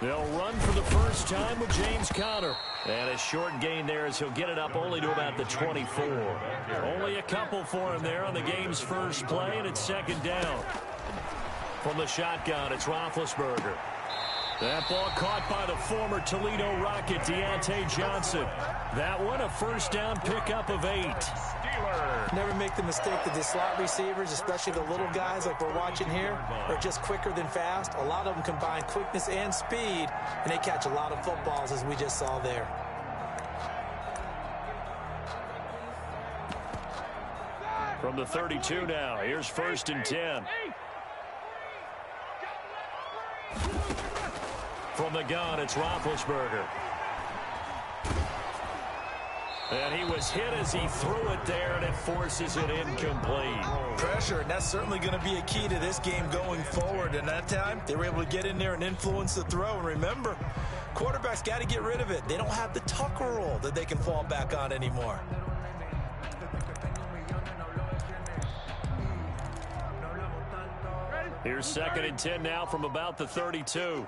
They'll run for the first time with James Conner. And a short gain there as he'll get it up only to about the 24. Only a couple for him there on the game's first play, and it's second down. From the shotgun, it's Roethlisberger. That ball caught by the former Toledo Rocket, Deontay Johnson. That one, a first down pickup of 8. Never make the mistake that the slot receivers, especially the little guys like we're watching here, are just quicker than fast. A lot of them combine quickness and speed, and they catch a lot of footballs, as we just saw there. From the 32 now, here's first and 10. From the gun, it's Roethlisberger. And he was hit as he threw it there, and it forces it incomplete. Pressure, and that's certainly going to be a key to this game going forward. And that time, they were able to get in there and influence the throw. And remember, quarterbacks got to get rid of it. They don't have the Tucker rule that they can fall back on anymore. Here's second and 10 now from about the 32.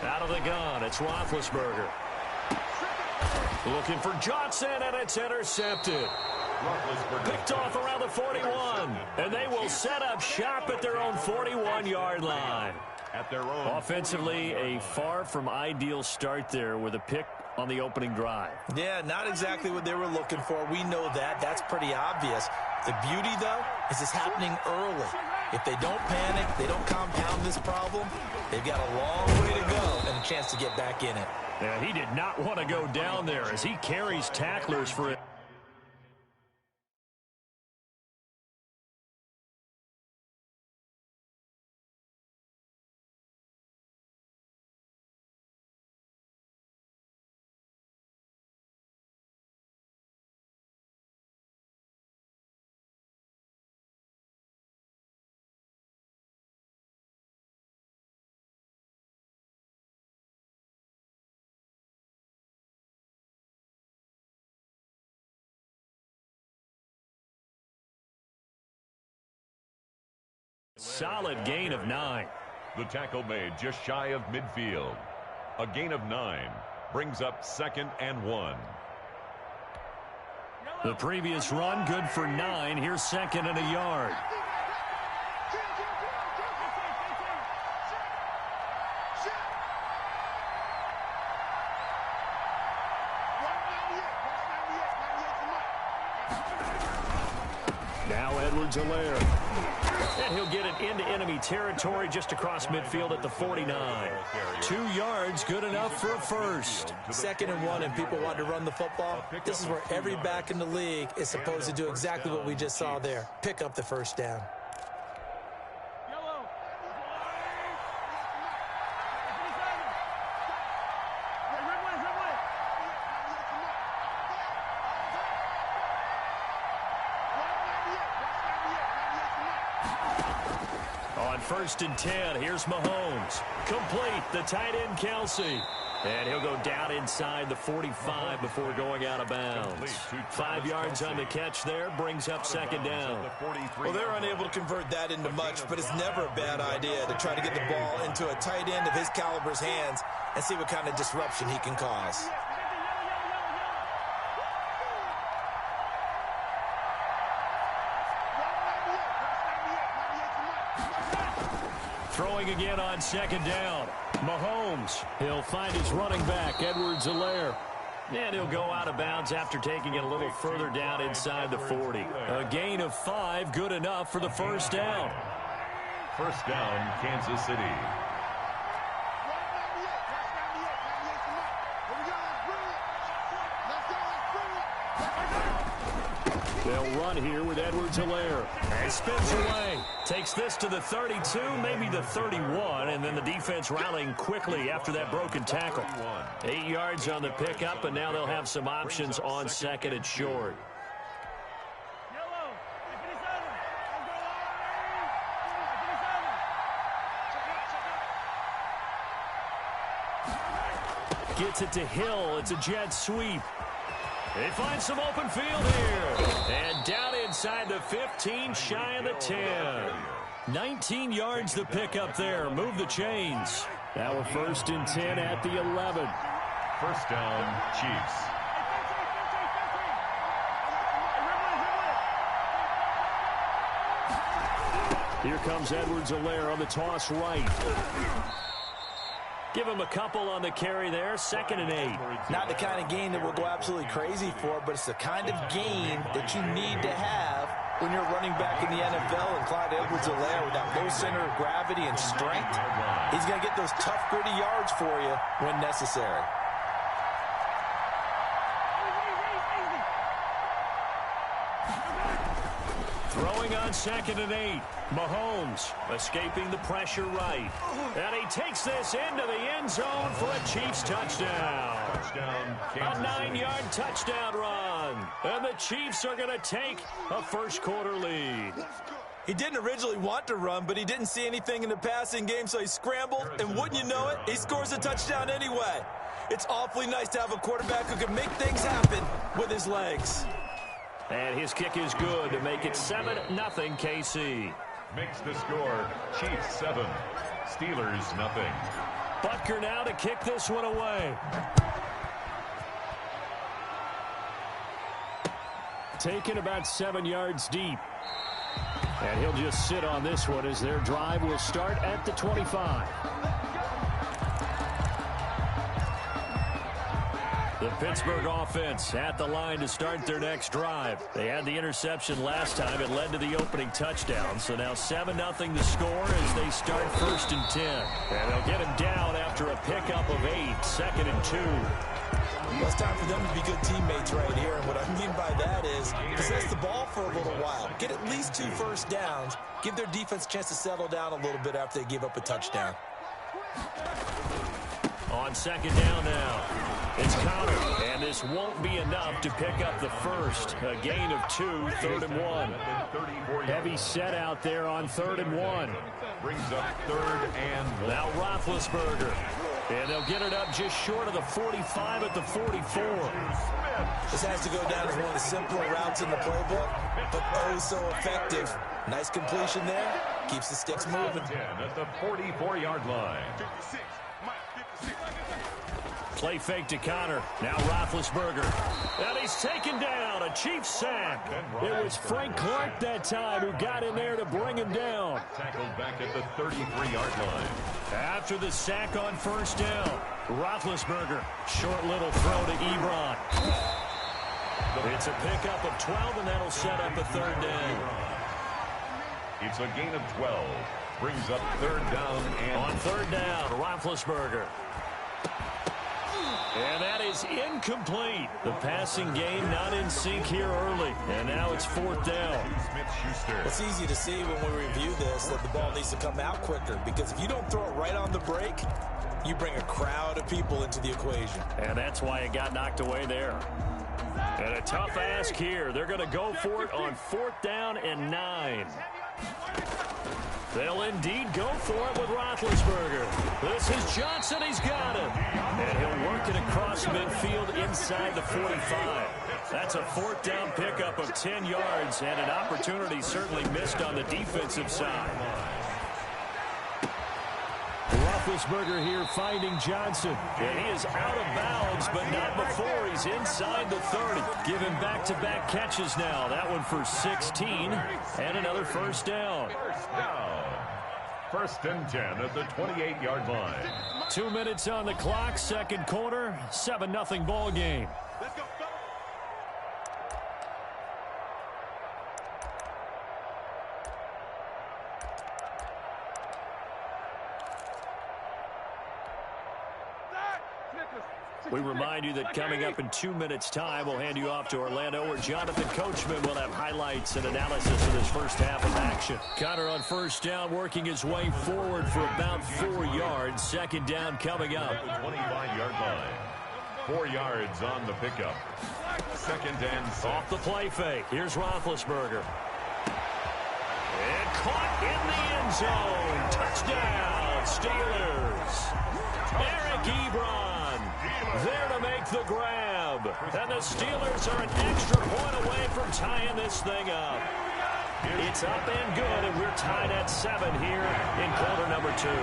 Out of the gun, it's Roethlisberger. Looking for Johnson, and it's intercepted. Picked off around the 41, and they will set up shop at their own 41-yard line. Offensively, a far from ideal start there with a pick on the opening drive. Yeah, not exactly what they were looking for. We know that. That's pretty obvious. The beauty, though, is it's happening early. If they don't panic, they don't compound this problem, they've got a long way to go and a chance to get back in it. Yeah, he did not want to go down there as he carries tacklers for it. Solid gain of 9. The tackle made just shy of midfield. A gain of 9 brings up second and 1. The previous run good for 9. Here's second and a yard. Now Edwards-Helaire. And he'll get it into enemy territory just across midfield at the 49. 2 yards, good enough for a first. Second and 1, and people want to run the football. This is where every back in the league is supposed to do exactly what we just saw there. Pick up the first down. First and 10. Here's Mahomes. Complete. The tight end, Kelsey. And he'll go down inside the 45 before going out of bounds. 5 yards on the catch there. Brings up second down. Well, they're unable to convert that into much, but it's never a bad idea to try to get the ball into a tight end of his caliber's hands and see what kind of disruption he can cause. Throwing again on second down. Mahomes. He'll find his running back, Edwards-Helaire. And he'll go out of bounds after taking it a little further down inside the 40. A gain of 5, good enough for the first down. First down, Kansas City. They'll run here with Edwards-Helaire. And spins away. Takes this to the 32, maybe the 31, and then the defense rallying quickly after that broken tackle. 8 yards on the pickup, and now they'll have some options on second and short. Gets it to Hill. It's a jet sweep. They find some open field here. And down inside the 15, shy of the 10. 19 yards the pickup there. Move the chains. Now we're 1st and 10 at the 11. First down, Chiefs. Here comes Edwards-Helaire on the toss right. Give him a couple on the carry there. 2nd and 8. Not the kind of game that we'll go absolutely crazy for, but it's the kind of game that you need to have when you're running back in the NFL. And Clyde Edwards-Helaire, with that low center of gravity and strength, he's going to get those tough, gritty yards for you when necessary. Throwing on 2nd and 8. Mahomes escaping the pressure right. And he takes this into the end zone for a Chiefs touchdown. A 9-yard touchdown run. And the Chiefs are going to take a first-quarter lead. He didn't originally want to run, but he didn't see anything in the passing game, so he scrambled, and wouldn't you know it, he scores a touchdown anyway. It's awfully nice to have a quarterback who can make things happen with his legs. And his kick is good to make it 7-0 KC. Makes the score Chiefs 7, Steelers nothing. Butker now to kick this one away. Taken about 7 yards deep. And he'll just sit on this one as their drive will start at the 25. The Pittsburgh offense at the line to start their next drive. They had the interception last time. It led to the opening touchdown. So now 7-0 the score as they start 1st and 10. And they'll get him down after a pickup of 8. 2nd and 2. Well, it's time for them to be good teammates right here. And what I mean by that is possess the ball for a little while. Get at least 2 first downs. Give their defense a chance to settle down a little bit after they give up a touchdown. On 2nd down now. It's Connor, and this won't be enough to pick up the first. A gain of 2, 3rd and 1. Heavy set out there on 3rd and 1. Brings up 3rd and 1. Now Roethlisberger. And they'll get it up just short of the 45 at the 44. This has to go down as one of the simpler routes in the playbook, but oh so effective. Nice completion there. Keeps the sticks moving. At the 44-yard line. Play fake to Connor. Now Roethlisberger. And he's taken down. A Chiefs sack. It was Frank Clark that time who got in there to bring him down. Tackled back at the 33-yard line. After the sack on 1st down, Roethlisberger. Short little throw to Ebron. It's a pickup of 12, and that'll set up a 3rd down. It's a gain of 12. Brings up 3rd down. And on 3rd down, Roethlisberger. And that is incomplete. The passing game not in sync here early. And now it's 4th down. It's easy to see when we review this that the ball needs to come out quicker, because if you don't throw it right on the break, you bring a crowd of people into the equation. And that's why it got knocked away there. And a tough ask here. They're going to go for it on 4th down and 9. They'll indeed go for it with Roethlisberger. This is Johnson. He's got it. And he'll work it across midfield inside the 45. That's a 4th down pickup of 10 yards and an opportunity certainly missed on the defensive side. Roethlisberger here finding Johnson. And he is out of bounds, but not before he's inside the 30. Giving back-to-back catches now. That one for 16 and another 1st down. 1st and 10 at the 28-yard line. 2 minutes on the clock, 2nd quarter, 7-0 ball game. We remind you that coming up in 2 minutes' time, we'll hand you off to Orlando, where Jonathan Coachman will have highlights and analysis of this first half of action. Connor on 1st down, working his way forward for about 4 yards. 2nd down coming up. 25-yard line. 4 yards on the pickup. 2nd and 6. Off the play fake. Here's Roethlisberger. And caught in the end zone. Touchdown, Steelers. Eric Ebron there to make the grab. And the Steelers are an extra point away from tying this thing up. It's up and good, and we're tied at 7 here in quarter number 2. 7.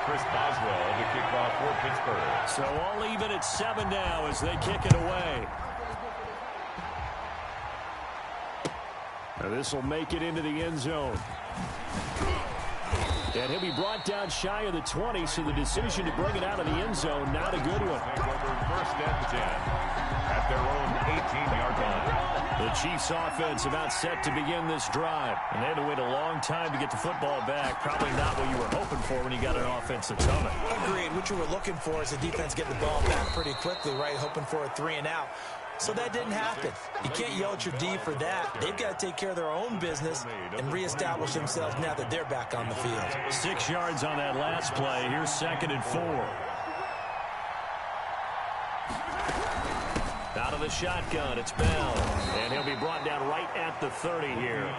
Chris Boswell to kick off for Pittsburgh. So all even at 7 now as they kick it away. This will make it into the end zone. And he'll be brought down shy of the 20, so the decision to bring it out of the end zone, not a good one. First and 10 at their own 18-yard line. The Chiefs offense about set to begin this drive. And they had to wait a long time to get the football back. Probably not what you were hoping for when you got an offense that's humming. Agreed. What you were looking for is the defense getting the ball back pretty quickly, right? Hoping for a 3 and out. So that didn't happen. You can't yell at your D for that. They've got to take care of their own business and reestablish themselves now that they're back on the field. 6 yards on that last play. Here's 2nd and 4. Out of the shotgun, it's Bell. And he'll be brought down right at the 30 here.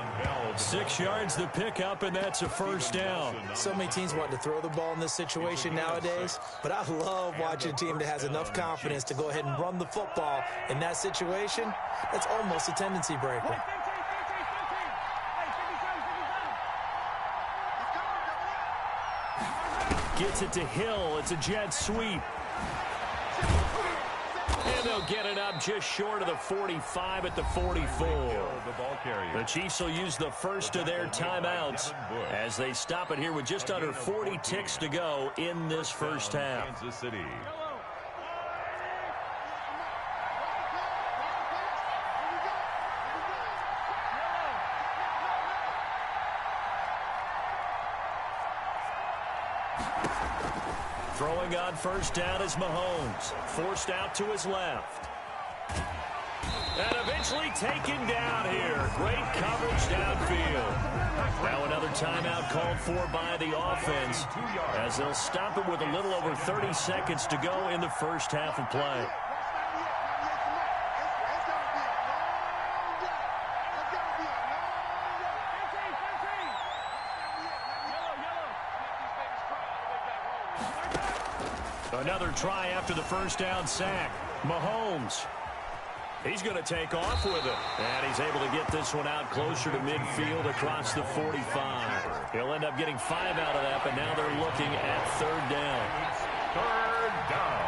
6 yards the pickup, and that's a first down. So many teams want to throw the ball in this situation nowadays, but I love watching a team that has enough confidence to go ahead and run the football in that situation. That's almost a tendency breaker. Gets it to Hill. It's a jet sweep. And they'll get it up just short of the 45 at the 44. The Chiefs will use the first of their timeouts as they stop it here with just under 40 ticks to go in this first half. Kansas City. Throwing on first down is Mahomes. Forced out to his left. And eventually taken down here. Great coverage downfield. Now another timeout called for by the offense as they'll stop it with a little over 30 seconds to go in the first half of play. Another try after the first down sack. Mahomes. He's going to take off with it. And he's able to get this one out closer to midfield across the 45. He'll end up getting 5 out of that, but now they're looking at 3rd down. 3rd down.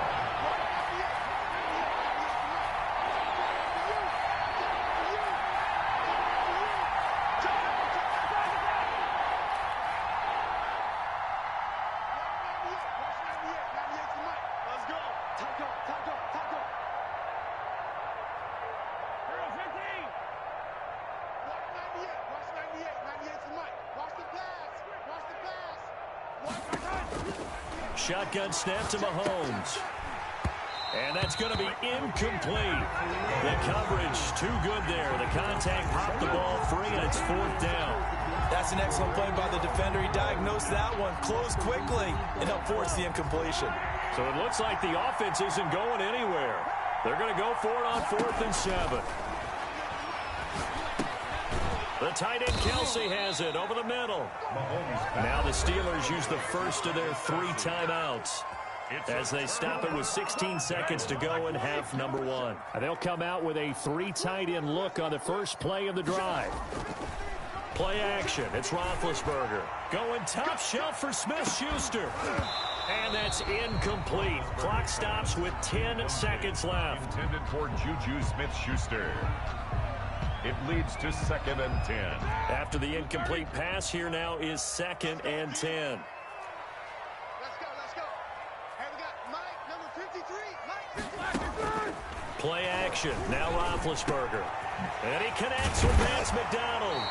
Shotgun snap to Mahomes. And that's going to be incomplete. The coverage too good there. The contact popped the ball free, and it's 4th down. That's an excellent play by the defender. He diagnosed that one, closed quickly, and helped force the incompletion. So it looks like the offense isn't going anywhere. They're going to go for it on 4th and 7. The tight end Kelsey has it over the middle. Now the Steelers use the first of their 3 timeouts as they stop it with 16 seconds to go in half number 1. And they'll come out with a 3 tight end look on the first play of the drive. Play action. It's Roethlisberger. Going top shelf for Smith-Schuster. And that's incomplete. Clock stops with 10 seconds left. Intended for Juju Smith-Schuster. It leads to 2nd and 10. After the incomplete pass, here now is 2nd and 10. Let's go. Hey, we got Mike, number 53. Mike, 53. Play action. Now Roethlisberger. And he connects with Vance McDonald.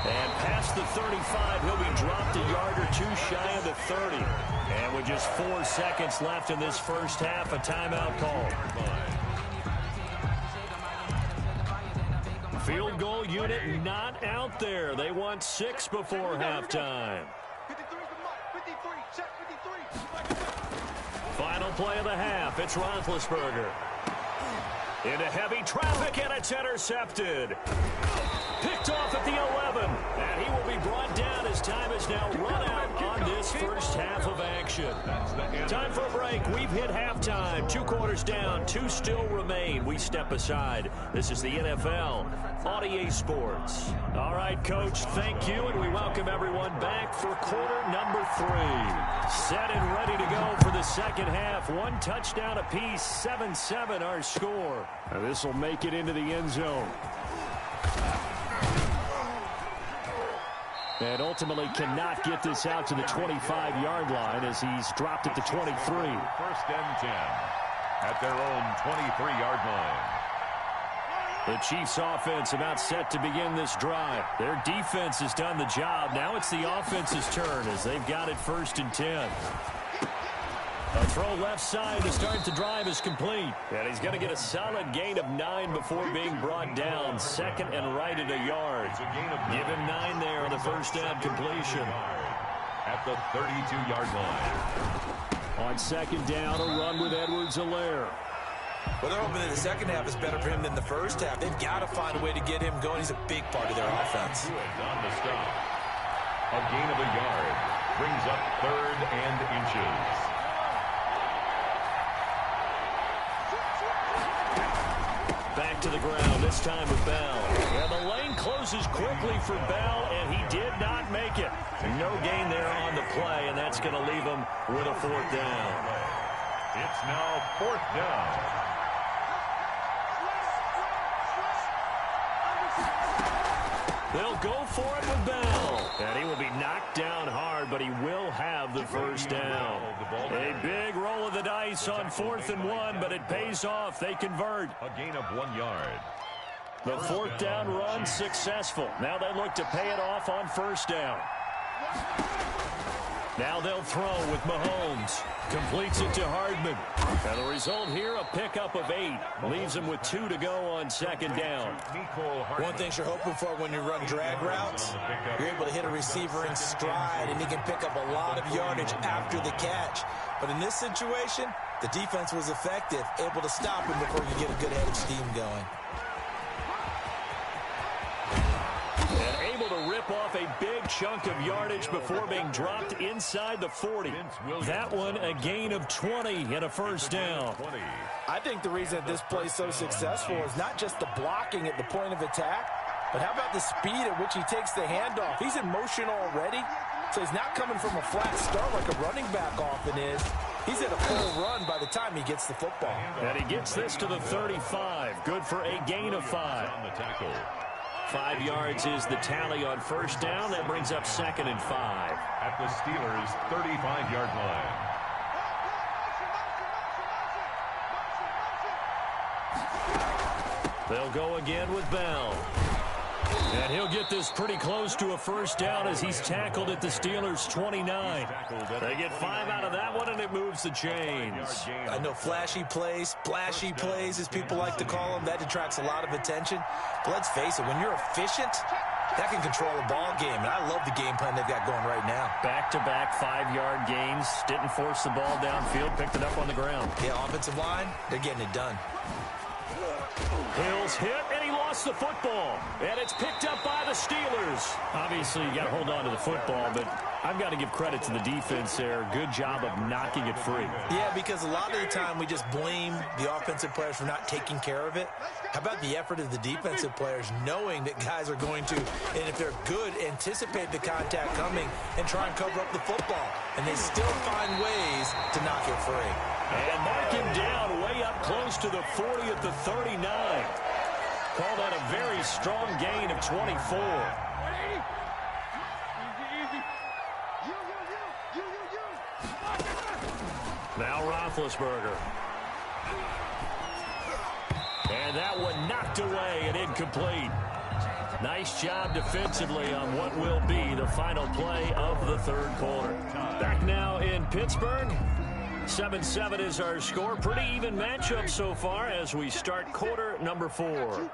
And past the 35, he'll be dropped a yard or 2 shy of the 30. And with just 4 seconds left in this first half, a timeout call. Field goal unit not out there. They want 6 before halftime. 53 to Mike. 53. Check 53. Final play of the half. It's Roethlisberger. Into heavy traffic, and it's intercepted. Picked off at the 11. And he will be brought down as time is now run out on this first action. Time for a break. We've hit halftime. 2 quarters down. 2 still remain. We step aside. This is the NFL on EA Sports. All right, Coach, thank you, and we welcome everyone back for quarter number 3. Set and ready to go for the second half. 1 touchdown apiece, 7-7 our score. This will make it into the end zone. And ultimately cannot get this out to the 25-yard line as he's dropped at the 23. 1st and 10 at their own 23-yard line. The Chiefs offense about set to begin this drive. Their defense has done the job. Now it's the offense's turn as they've got it 1st and 10. A throw left side to start the drive is complete. And he's going to get a solid gain of 9 before being brought down. 2nd and right at a yard. Give him 9 there on the 1st down completion. At the 32-yard line. On 2nd down, a run with Edwards-Helaire. Well, they're hoping that the second half is better for him than the first half. They've got to find a way to get him going. He's a big part of their offense. On the stop. A gain of a yard. Brings up 3rd and inches. Back to the ground, this time with Bell. And the lane closes quickly for Bell, and he did not make it. No gain there on the play, and that's going to leave him with a 4th down. It's now 4th down. They'll go for it with Bell. And he will be knocked down hard, but he will have the 1st down. A big roll of the dice on 4th and 1, but it pays off. They convert. A gain of 1 yard. The 4th down run successful. Now they look to pay it off on 1st down. Now they'll throw with Mahomes. Completes it to Hardman. And the result here, a pickup of 8. Leaves him with 2 to go on 2nd down. One thing you're hoping for when you run drag routes, you're able to hit a receiver in stride, and he can pick up a lot of yardage after the catch. But in this situation, the defense was effective, able to stop him before you get a good head of steam going. And able to rip off a big chunk of yardage before being dropped inside the 40. That one a gain of 20 and a 1st down. I think the reason that this play is so successful is not just the blocking at the point of attack, but how about the speed at which he takes the handoff? He's in motion already, so he's not coming from a flat start like a running back often is. He's at a full run by the time he gets the football. And he gets this to the 35. Good for a gain of 5. 5 yards is the tally on 1st down. That brings up 2nd and 5. At the Steelers' 35-yard line. They'll go again with Bell. And he'll get this pretty close to a 1st down as he's tackled at the Steelers' 29. They get 5 out of that one, and it moves the chains. I know flashy plays, splashy plays, as people like to call them, that detracts a lot of attention. But let's face it, when you're efficient, that can control a ball game. And I love the game plan they've got going right now. Back-to-back 5-yard gains. Didn't force the ball downfield, picked it up on the ground. Yeah, offensive line, they're getting it done. Hill's hit, and he lost the football. And it's picked up by the Steelers. Obviously, you got to hold on to the football, but I've got to give credit to the defense there. Good job of knocking it free. Yeah, because a lot of the time we just blame the offensive players for not taking care of it. How about the effort of the defensive players knowing that guys are going to, and if they're good, anticipate the contact coming and try and cover up the football. And they still find ways to knock it free. And mark him down way up close to the 40 at the 39. Call that a very strong gain of 24. Now Roethlisberger. And that one knocked away and incomplete. Nice job defensively on what will be the final play of the 3rd quarter. Back now in Pittsburgh. 7-7 is our score. Pretty even matchup so far as we start quarter number 4.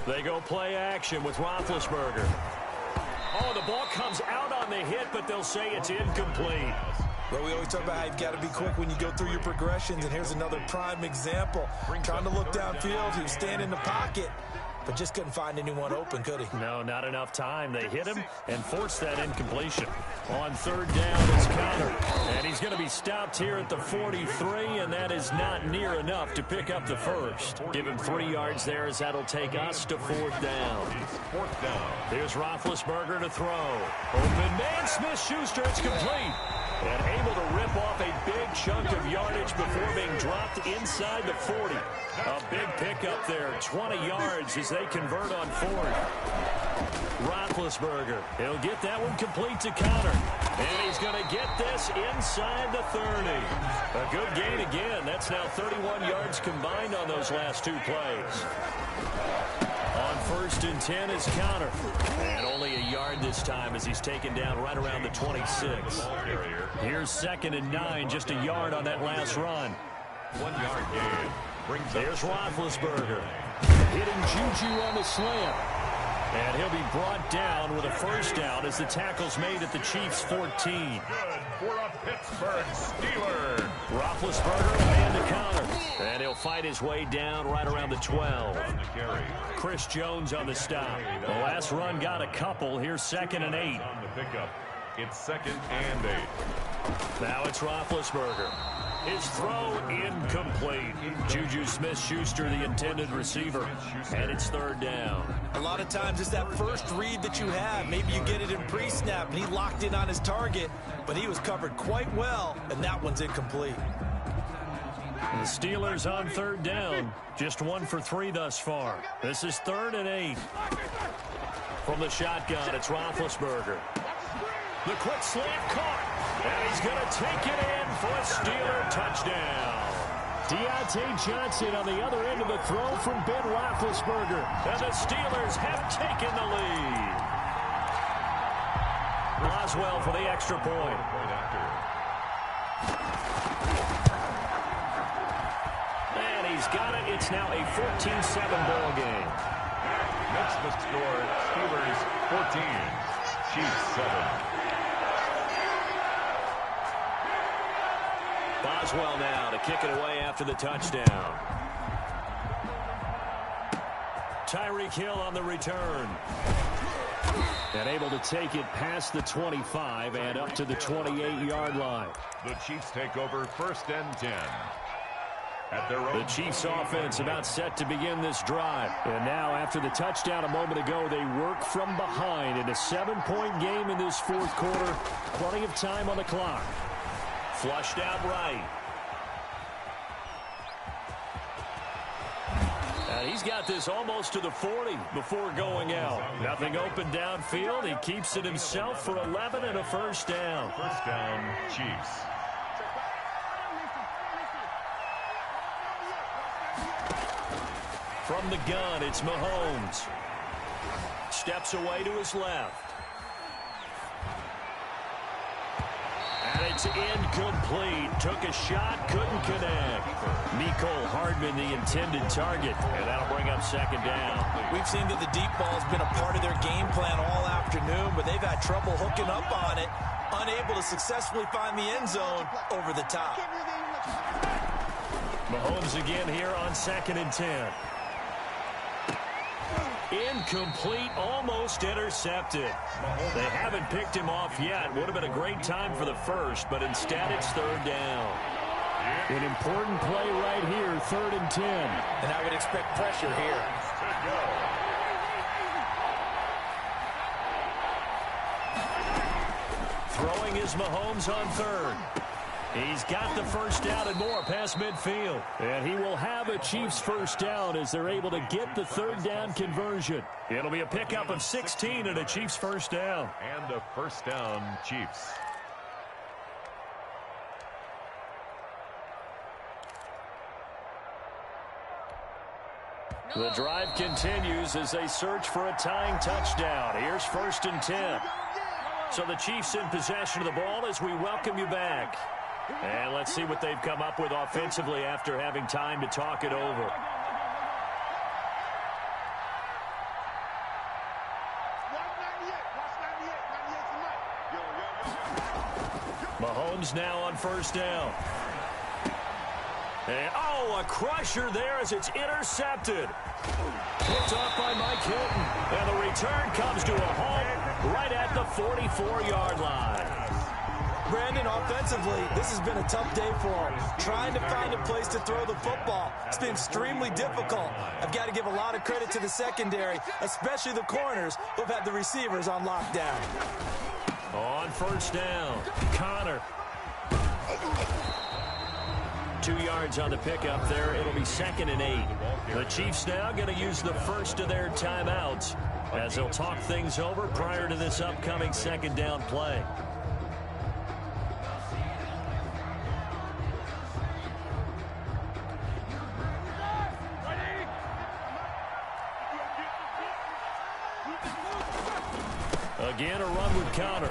They go play action with Roethlisberger. Oh, the ball comes out on the hit, but they'll say it's incomplete. Well, we always talk about how you've got to be quick when you go through your progressions, and here's another prime example. Trying to look downfield, he was staying in the pocket. but just couldn't find anyone open, could he? No, not enough time. They hit him and forced that incompletion. On third down is Connor, and he's going to be stopped here at the 43, and that is not near enough to pick up the first. Give him 3 yards there as that'll take us to fourth down. Fourth down. Here's Roethlisberger to throw. Open man, Smith-Schuster, it's complete. And able to rip off a big chunk of yardage before being dropped inside the 40. A big pickup there, 20 yards as they convert on fourth. Roethlisberger, he'll get that one complete to Connor. And he's going to get this inside the 30. A good gain again. That's now 31 yards combined on those last 2 plays. On first and 10 is Connor. And only a yard this time as he's taken down right around the 26. Here's second and 9, just a yard on that last run. 1 yard gain. There's Roethlisberger. Hitting Juju on the slant. And he'll be brought down with a first down as the tackle's made at the Chiefs' 14. Good for a Pittsburgh Steeler. Roethlisberger will hand to Connor. And he'll fight his way down right around the 12. On the carry. Chris Jones on the stop. The last run got a couple. Here's second and 8. On the pickup. It's second and 8. Now it's Roethlisberger. His throw incomplete. Juju Smith-Schuster, the intended receiver. And it's third down. A lot of times it's that first read that you have. Maybe you get it in pre-snap, and he locked in on his target, but he was covered quite well, and that one's incomplete. The Steelers on third down. Just 1 for 3 thus far. This is third and 8. From the shotgun, it's Roethlisberger. The quick slant caught. And he's going to take it in for a Steeler touchdown. Deontay Johnson on the other end of the throw from Ben Roethlisberger. And the Steelers have taken the lead. Boswell for the extra point. And he's got it. It's now a 14-7 ball game. Makes the score Steelers 14, Chiefs 7. Boswell now to kick it away after the touchdown. Tyreek Hill on the return. And able to take it past the 25 and up to the 28-yard line. The Chiefs take over first and 10. At their own. The Chiefs offense about set to begin this drive. And now after the touchdown a moment ago, they work from behind in a 7-point game in this fourth quarter. Plenty of time on the clock. Flushed out right. And he's got this almost to the 40 before going out. Nothing open downfield. He keeps it himself for 11 and a first down. First down, Chiefs. From the gun, it's Mahomes. Steps away to his left. And it's incomplete. Took a shot, couldn't connect. Mecole Hardman, the intended target. And that'll bring up second down. We've seen that the deep ball's been a part of their game plan all afternoon, but they've had trouble hooking up on it. Unable to successfully find the end zone over the top. Mahomes again here on second and 10. Incomplete, almost intercepted. They haven't picked him off yet. Would have been a great time for the first, but instead it's third down. An important play right here, third and 10. And I would expect pressure here. Throwing is Mahomes on third. He's got the first down and more past midfield. And he will have a Chiefs first down as they're able to get the third down conversion. It'll be a pickup of 16 and a Chiefs first down. And a first down, Chiefs. The drive continues as they search for a tying touchdown. Here's first and 10. So the Chiefs in possession of the ball as we welcome you back. And let's see what they've come up with offensively after having time to talk it over. Mahomes now on first down. And, oh, a crusher there as it's intercepted. Picked off by Mike Hilton. And the return comes to a halt right at the 44-yard line. Brandon, offensively, this has been a tough day for him. Trying to find a place to throw the football. It's been extremely difficult. I've got to give a lot of credit to the secondary, especially the corners who've had the receivers on lockdown. On first down, Connor. 2 yards on the pickup there. It'll be 2nd and 8. The Chiefs now going to use the first of their timeouts as they'll talk things over prior to this upcoming 2nd down play. Again, a run with Connor.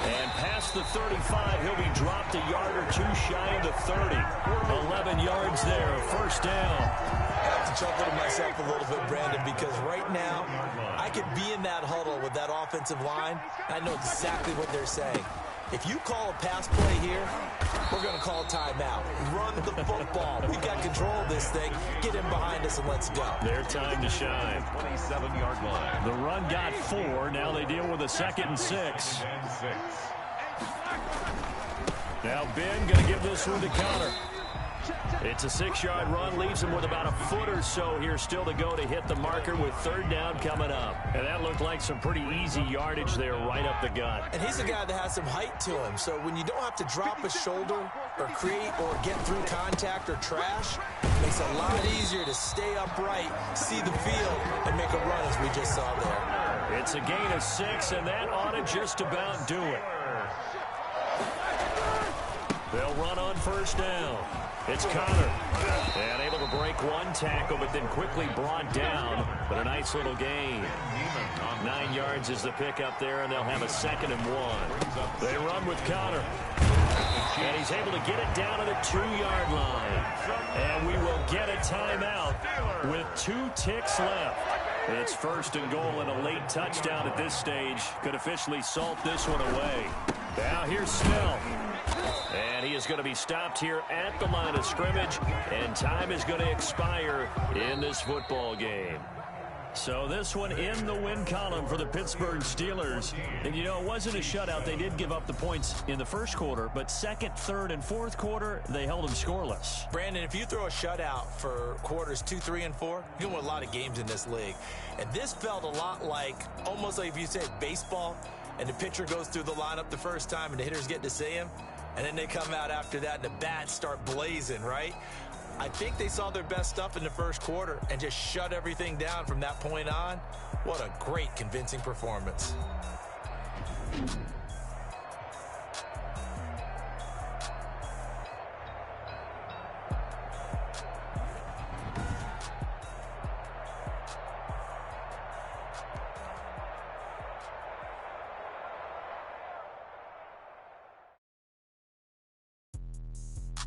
And past the 35, he'll be dropped a yard or two shy of the 30. 11 yards there, first down. I have to chuckle to myself a little bit, Brandon, because right now I could be in that huddle with that offensive line. I know exactly what they're saying. If you call a pass play here, we're going to call timeout. Run the football. We've got control of this thing. Get in behind us and let's go. Their time to shine. 27-yard line. The run got 4. Now they deal with a 2nd and 6. Now Ben going to give this one to Connor. It's a 6-yard run, leaves him with about a foot or so here still to go to hit the marker with 3rd down coming up. And that looked like some pretty easy yardage there right up the gut. And he's a guy that has some height to him, so when you don't have to drop a shoulder or create or get through contact or trash, it makes it a lot easier to stay upright, see the field, and make a run as we just saw there. It's a gain of 6, and that ought to just about do it. They'll run on first down. It's Connor. And able to break one tackle, but then quickly brought down. But a nice little gain. 9 yards is the pickup there, and they'll have a 2nd and 1. They run with Connor. And he's able to get it down to the 2-yard line. And we will get a timeout with 2 ticks left. It's 1st and goal, and a late touchdown at this stage could officially salt this one away. Now here's Snell. And he is going to be stopped here at the line of scrimmage, and time is going to expire in this football game. So this one in the win column for the Pittsburgh Steelers. And, you know, it wasn't a shutout. They did give up the points in the first quarter, but 2nd, 3rd, and 4th quarter, they held them scoreless. Brandon, if you throw a shutout for quarters 2, 3, and 4, you can win a lot of games in this league. And this felt a lot like, almost like if you said baseball, and the pitcher goes through the lineup the first time, and the hitters get to see him, and then they come out after that, and the bats start blazing, right? I think they saw their best stuff in the first quarter and just shut everything down from that point on. What a great, convincing performance.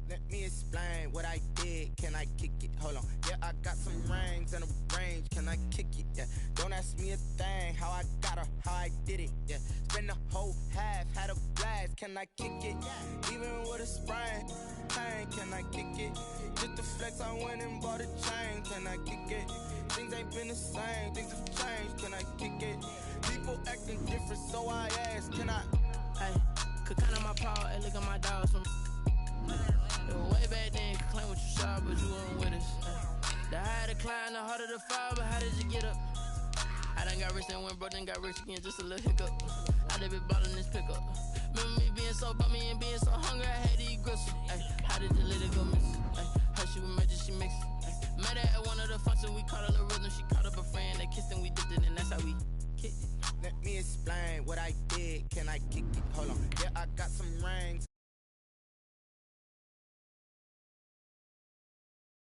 Let me explain what I did. Can I kick it? Hold on. Yeah, I got some rings and a range. Can I kick it? Yeah. Don't ask me a thing. How I got her, how I did it. Yeah. Spend the whole half, had a blast. Can I kick it? Even with a sprain, pain. Can I kick it? Just to flex, I went and bought a chain. Can I kick it? Things ain't been the same. Things have changed. Can I kick it? People acting different, so I asked. Can I? Hey, could count on my paw and look at my dogs from. It was way back then, could claim what you saw, but you weren't with us. The higher the climb, the harder the fall, but how did you get up? I done got rich and went broke, then got rich again, just a little hiccup. I done been ballin' this pickup. Remember me being so bummy and being so hungry, I had to eat gristle. How did the little go miss? Her she was magic, she mixed. Met her at one of the functions, we caught her the rhythm, she caught up a friend, they kissed and we dipped it, and that's how we kicked it. Let me explain what I did. Can I kick it? Hold on. Yeah, I got some rings.